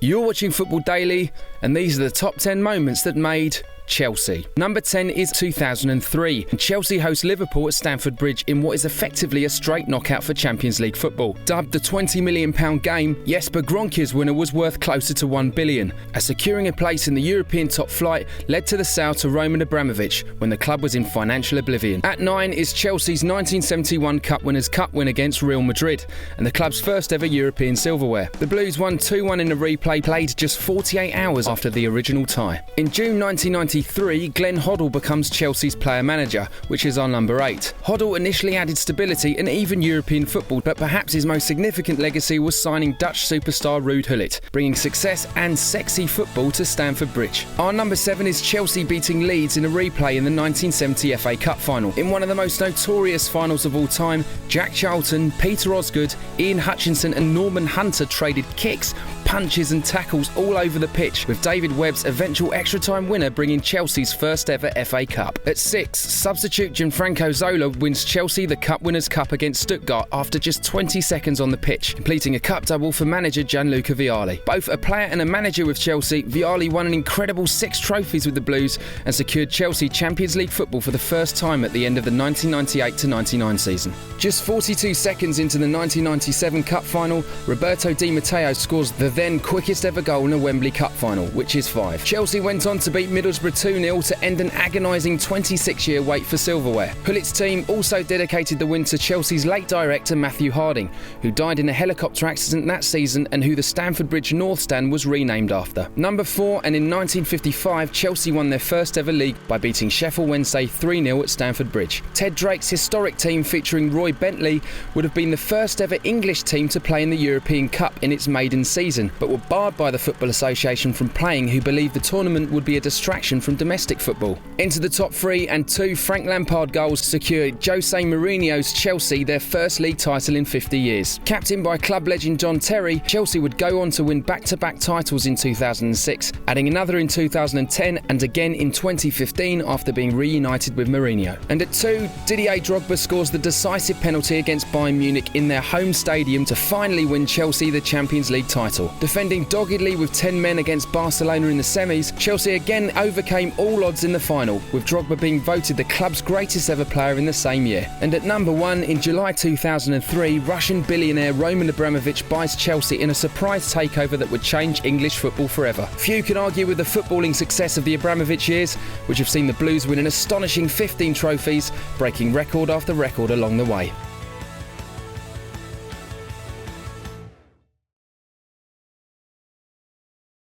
You're watching Football Daily, and these are the top 10 moments that made Chelsea. Number 10 is 2003. Chelsea host Liverpool at Stamford Bridge in what is effectively a straight knockout for Champions League football. Dubbed the £20 million game, Jesper Gronke's winner was worth closer to £1 billion, as securing a place in the European top flight led to the sale to Roman Abramovich when the club was in financial oblivion. At 9 is Chelsea's 1971 Cup Winners' Cup win against Real Madrid, and the club's first ever European silverware. The Blues won 2-1 in a replay played just 48 hours after the original tie. In June 1993, Glenn Hoddle becomes Chelsea's player manager, which is our number 8. Hoddle initially added stability and even European football, but perhaps his most significant legacy was signing Dutch superstar Ruud Gullit, bringing success and sexy football to Stamford Bridge. Our number 7 is Chelsea beating Leeds in a replay in the 1970 FA Cup final. In one of the most notorious finals of all time, Jack Charlton, Peter Osgood, Ian Hutchinson and Norman Hunter traded kicks, punches and tackles all over the pitch, with David Webb's eventual extra-time winner bringing Chelsea's first ever FA Cup. At 6, substitute Gianfranco Zola wins Chelsea the Cup Winners' Cup against Stuttgart after just 20 seconds on the pitch, completing a cup double for manager Gianluca Vialli. Both a player and a manager with Chelsea, Vialli won an incredible 6 trophies with the Blues and secured Chelsea Champions League football for the first time at the end of the 1998-99 season. Just 42 seconds into the 1997 Cup final, Roberto Di Matteo scores the then quickest ever goal in a Wembley Cup final, which is 5. Chelsea went on to beat Middlesbrough 2-0 to end an agonising 26-year wait for silverware. Gullit's team also dedicated the win to Chelsea's late director Matthew Harding, who died in a helicopter accident that season and who the Stamford Bridge North Stand was renamed after. Number 4, and in 1955 Chelsea won their first ever league by beating Sheffield Wednesday 3-0 at Stamford Bridge. Ted Drake's historic team featuring Roy Bentley would have been the first ever English team to play in the European Cup in its maiden season, but were barred by the Football Association from playing, who believed the tournament would be a distraction from domestic football. Into the top 3 and 2 Frank Lampard goals secured Jose Mourinho's Chelsea their first league title in 50 years. Captained by club legend John Terry, Chelsea would go on to win back-to-back titles in 2006, adding another in 2010 and again in 2015 after being reunited with Mourinho. And at 2, Didier Drogba scores the decisive penalty against Bayern Munich in their home stadium to finally win Chelsea the Champions League title. Defending doggedly with 10 men against Barcelona in the semis, Chelsea again overcame all odds in the final, with Drogba being voted the club's greatest ever player in the same year. And at number 1, in July 2003, Russian billionaire Roman Abramovich buys Chelsea in a surprise takeover that would change English football forever. Few can argue with the footballing success of the Abramovich years, which have seen the Blues win an astonishing 15 trophies, breaking record after record along the way.